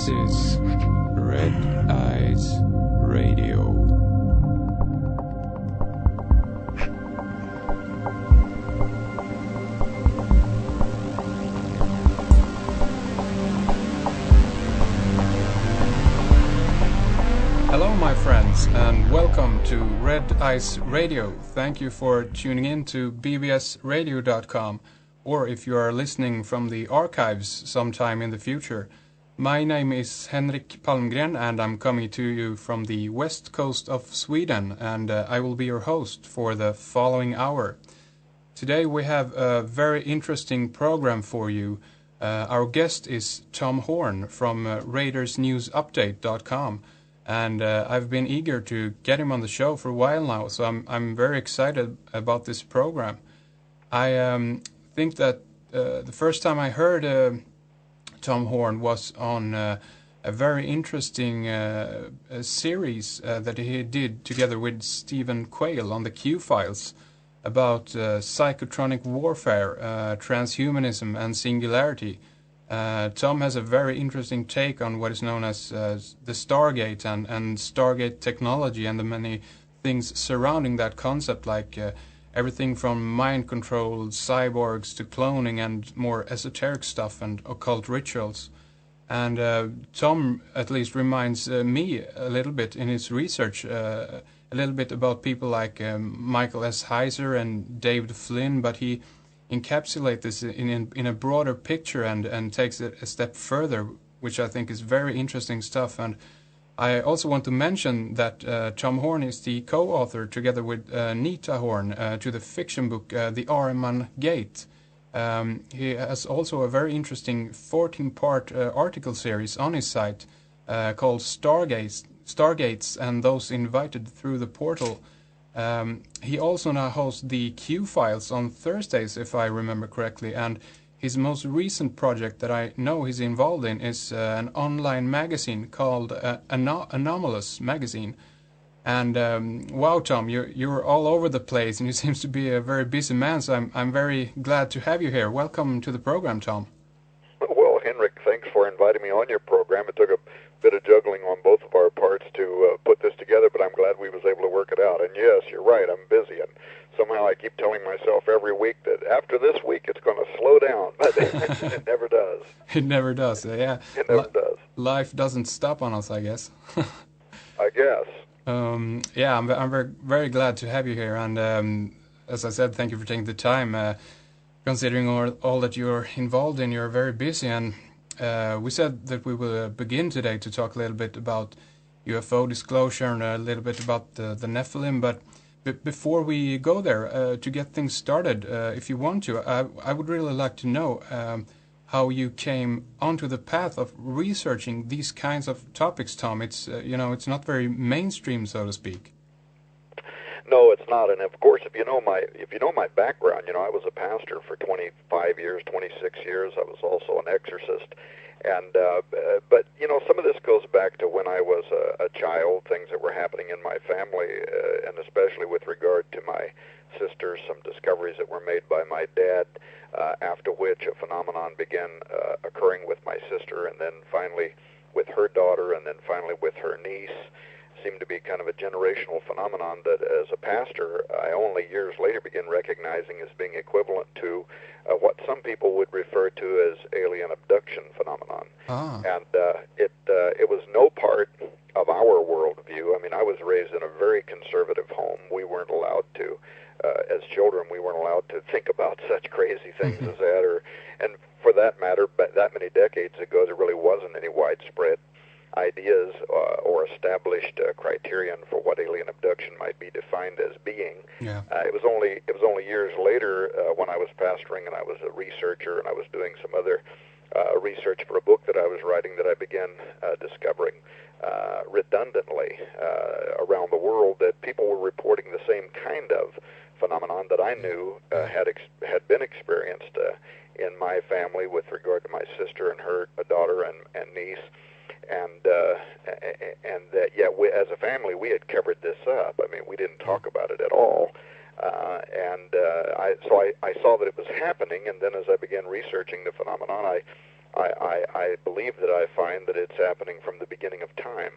This is Red Eyes Radio. Hello my friends and welcome to Red Eyes Radio. Thank you for tuning in to bbsradio.com, or if you are listening from the archives sometime in the future. My name is Henrik Palmgren and I'm coming to you from the west coast of Sweden, and I will be your host for the following hour. Today we have a very interesting program for you. Our guest is Tom Horn from RaidersNewsUpdate.com. And I've been eager to get him on the show for a while now, so I'm very excited about this program. I think that the first time I heard Tom Horn was on a very interesting series that he did together with Stephen Quayle on the Q-Files about psychotronic warfare, transhumanism and singularity. Tom has a very interesting take on what is known as the Stargate and Stargate technology and the many things surrounding that concept, like everything from mind-controlled cyborgs to cloning and more esoteric stuff and occult rituals. And Tom at least reminds me a little bit in his research, a little bit about people like Michael S. Heiser and David Flynn, but he encapsulate this in a broader picture and takes it a step further, which I think is very interesting stuff. And I also want to mention that Tom Horn is the co-author together with Nita Horn to the fiction book The Ahriman Gate. He has also a very interesting 14-part article series on his site called Stargates and Those Invited Through the Portal. He also now hosts the Q-Files on Thursdays, if I remember correctly, and his most recent project that I know he's involved in is an online magazine called Anomalous Magazine. And wow, Tom, you're all over the place, and you seem to be a very busy man, so I'm very glad to have you here. Welcome to the program, Tom. Well, Henrik, thanks for inviting me on your program. It took a bit of juggling on both of our parts to put this together, but I'm glad we was able to work it out. And yes, you're right, I'm busy, and somehow I keep telling myself every week that after this week it's going to slow down, but it never does. It never does, yeah. It never does. Life doesn't stop on us, I guess. I guess. Yeah, I'm very, very glad to have you here, and as I said, thank you for taking the time. Considering all that you're involved in, you're very busy, and we said that we will begin today to talk a little bit about UFO disclosure and a little bit about the Nephilim, but before we go there, to get things started, if you want to, I would really like to know how you came onto the path of researching these kinds of topics, Tom. It's it's not very mainstream, so to speak. No, it's not. And of course, if you know my background, I was a pastor for 25 years, 26 years. I was also an exorcist. And but some of this goes back to when I was a child, things that were happening in my family, and especially with regard to my sister, some discoveries that were made by my dad, after which a phenomenon began occurring with my sister, and then finally with her daughter, and then finally with her niece. Seemed to be kind of a generational phenomenon that as a pastor I only years later began recognizing as being equivalent to what some people would refer to as alien abduction phenomenon. And it was no part of our worldview. I mean, I was raised in a very conservative home. We weren't allowed to, as children, we weren't allowed to think about such crazy things as that, and for that matter, but that many decades ago there really wasn't any widespread ideas or established criterion for what alien abduction might be defined as being. Yeah. It was only years later when I was pastoring and I was a researcher and I was doing some other research for a book that I was writing that I began discovering redundantly around the world that people were reporting the same kind of phenomenon that I knew had been experienced in my family with regard to my sister and her daughter and niece. And that, as a family, we had covered this up. I mean, we didn't talk about it at all. So I saw that it was happening, and then as I began researching the phenomenon, I believe that I find that it's happening from the beginning of time.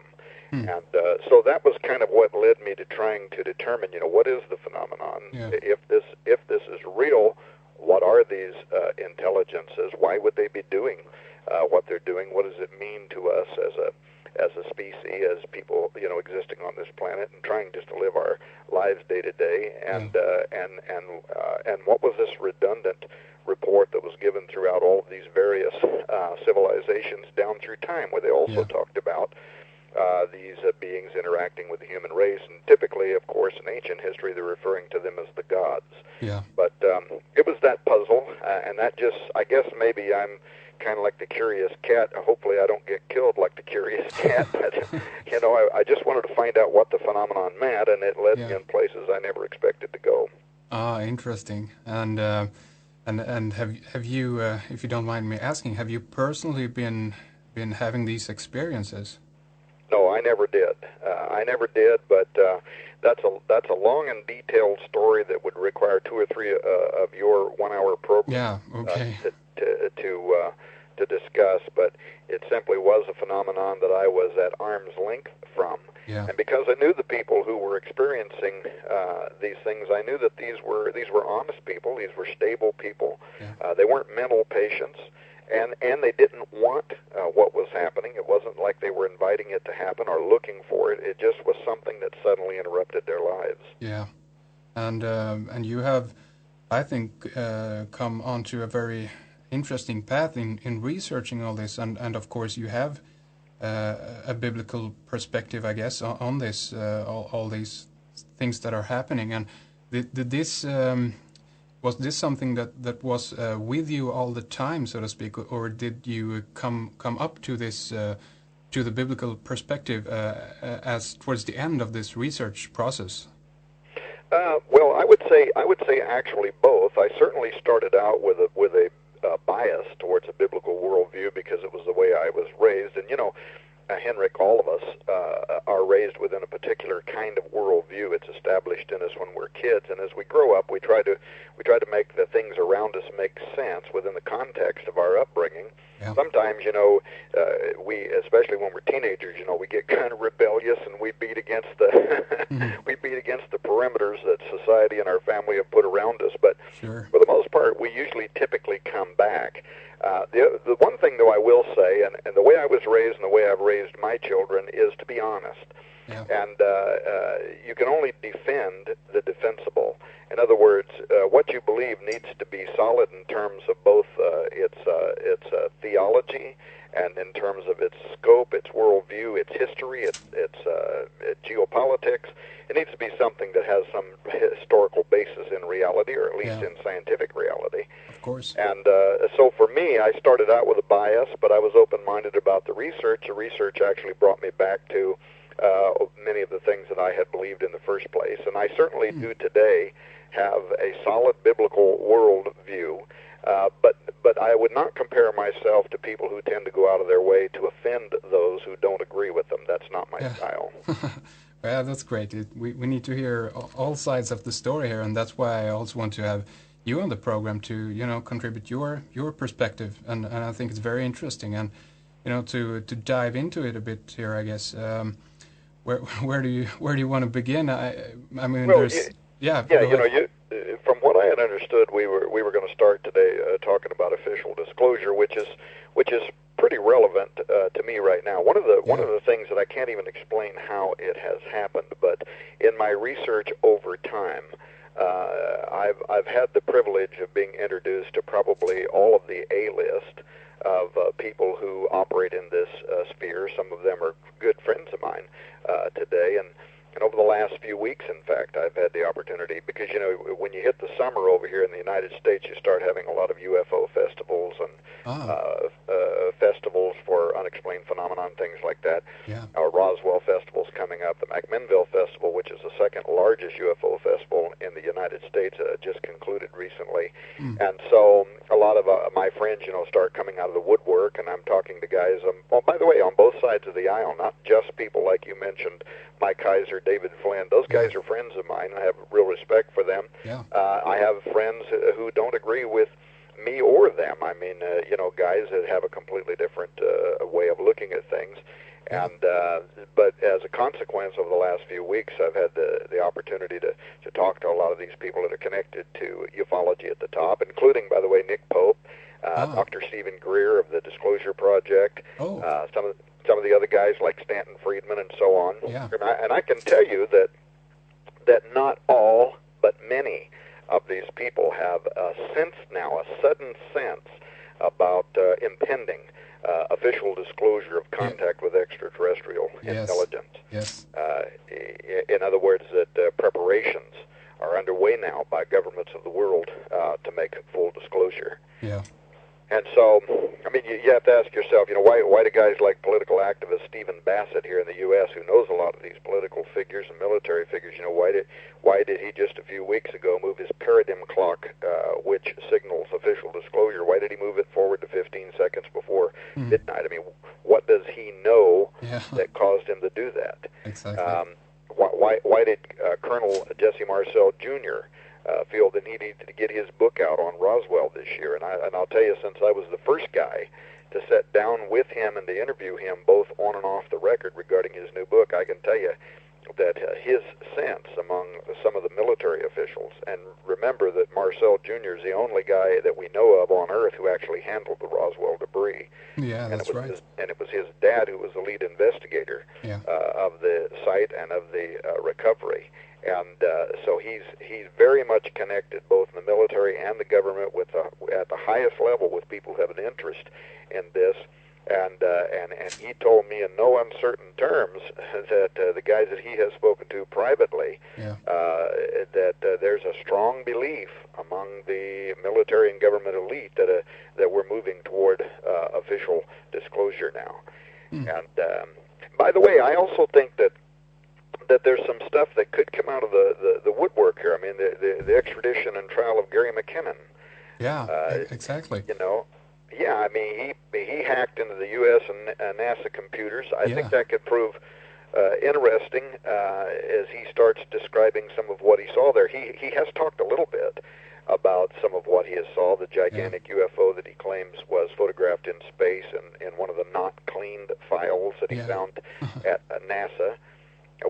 And so that was kind of what led me to trying to determine, what is the phenomenon? Yeah. If this is real, what are these intelligences? Why would they be doing what they're doing? What does it mean to us as a species, as people, existing on this planet and trying just to live our lives day to day? And what was this redundant report that was given throughout all of these various civilizations down through time, where they also talked about these beings interacting with the human race, and typically, of course, in ancient history, they're referring to them as the gods. Yeah. But it was that puzzle, and that just, I guess maybe I'm kind of like the curious cat. Hopefully I don't get killed like the curious cat, but, I just wanted to find out what the phenomenon meant, and it led me in places I never expected to go. Ah, interesting. And have you, if you don't mind me asking, have you personally been having these experiences? No, I never did. But that's a long and detailed story that would require 2 or 3 of your 1-hour program. Yeah. Okay. To discuss. But it simply was a phenomenon that I was at arm's length from. Yeah. And because I knew the people who were experiencing these things, I knew that these were honest people. These were stable people. Yeah. They weren't mental patients. And they didn't want what was happening. It wasn't like they were inviting it to happen or looking for it. It just was something that suddenly interrupted their lives. Yeah, and you have, I think, come onto a very interesting path in researching all this, and of course you have a biblical perspective, I guess, on this, all these things that are happening. And did this was this something that was with you all the time, so to speak, or did you come up to this to the biblical perspective as towards the end of this research process? Well, I would say actually both. I certainly started out with a bias towards a biblical worldview because it was the way I was raised, and Henrik, all of us are raised within a particular kind of worldview. It's established in us when we're kids, and as we grow up, we try to make the things around us make sense within the context of our upbringing. Yeah. Sometimes, we, especially when we're teenagers, we get kind of rebellious, and we beat against the we beat against the perimeters that society and our family have put around us. But for the most part, we usually typically come back. The one thing, though, I will say, and the way I was raised and the way I've raised my children is to be honest. Yeah. And you can only defend the defensible. In other words, what you believe needs to be solid in terms of both its theology and in terms of its scope, its worldview, its history, its geopolitics. It needs to be something that has some historical basis in reality, or at least in scientific reality. Of course. And so for me, I started out with a bias, but I was open-minded about the research. The research actually brought me back to many of the things that I had believed in the first place. And I certainly do today have a solid biblical worldview. But I would not compare myself to people who tend to go out of their way to offend those who don't agree with them. That's not my style. Yeah, that's great. We need to hear all sides of the story here, and that's why I also want to have you on the program to contribute your perspective, and I think it's very interesting, and to dive into it a bit here, I guess. Where do you want to begin? I mean, well, there's from what I had understood, we were going to start today talking about official disclosure, which is pretty relevant to me right now. One of the things that I can't even explain how it has happened, but in my research over time, I've had the privilege of being introduced to probably all of the A-list of people who operate in this sphere. Some of them are good friends of mine today, and over the last few weeks, in fact, I've had the opportunity, because, when you hit the summer over here in the United States, you start having a lot of UFO festivals and festivals for unexplained phenomenon, things like that. Yeah. Our Roswell Festival's coming up. The McMinnville Festival, which is the second largest UFO festival in the United States, just concluded recently. And so a lot of my friends, start coming out of the woodwork, and I'm talking to guys, by the way, on both sides of the aisle, not just people like you mentioned, Mike Kaiser, David Flynn. Those guys are friends of mine. I have real respect for them. Yeah. I have friends who don't agree with me or them. I mean, you know, guys that have a completely different way of looking at things. And but as a consequence of the last few weeks, I've had the opportunity to talk to a lot of these people that are connected to ufology at the top, including, by the way, Nick Pope, Dr. Stephen Greer of the Disclosure Project, some of the other guys like Stanton Friedman and so on. Yeah. And I can tell you that not all, but many of these people have a sudden sense about impending official disclosure of contact with extraterrestrial intelligence. Yes. In other words, that preparations are underway now by governments of the world to make full disclosure. Yeah. And so, I mean, you have to ask yourself, you know, why do guys like political activist Stephen Bassett here in the U.S., who knows a lot of these political figures and military figures, you know, why did he just a few weeks ago move his paradigm clock, which signals official disclosure? Why did he move it forward to 15 seconds before midnight? I mean, what does he know that caused him to do that? Exactly. Why did Colonel Jesse Marcel Jr. Feel the need to get his book out on Roswell this year? And I'll tell you, since I was the first guy to sit down with him and to interview him both on and off the record regarding his new book, I can tell you that his sense among some of the military officials, and remember that Marcel Jr. is the only guy that we know of on Earth who actually handled the Roswell debris. Yeah, that's right. And it was his dad who was the lead investigator of the site and of the recovery. And so he's very much connected, both in the military and the government, with at the highest level with people who have an interest in this. And he told me in no uncertain terms that the guys that he has spoken to privately, that there's a strong belief among the military and government elite that we're moving toward official disclosure now. And by the way, I also think that there's some stuff that could come out of the woodwork here. I mean, the extradition and trial of Gary McKinnon. Yeah, exactly. You know, yeah, I mean, he hacked into the U.S. and NASA computers. I think that could prove interesting as he starts describing some of what he saw there. He has talked a little bit about some of what he has saw, the gigantic UFO that he claims was photographed in space in one of the not cleaned files that he found at NASA,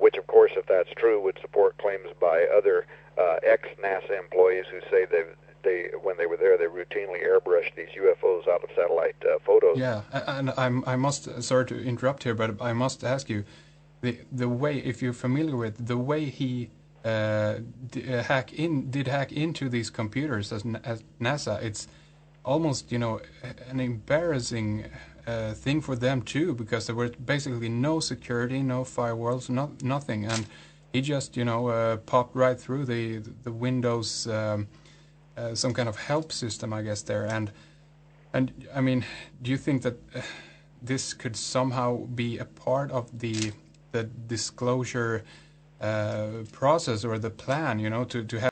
which, of course, if that's true, would support claims by other ex-NASA employees who say when they were there, they routinely airbrushed these UFOs out of satellite photos. Yeah, and I must, sorry to interrupt here, but I must ask you, the way, if you're familiar with the way he did hack into these computers as NASA, it's almost, you know, an embarrassing thing for them too, because there were basically no security, no firewalls, nothing, and he just, you know, popped right through the Windows, some kind of help system, I guess, there. And I mean, do you think that this could somehow be a part of the disclosure process or the plan, you know, to have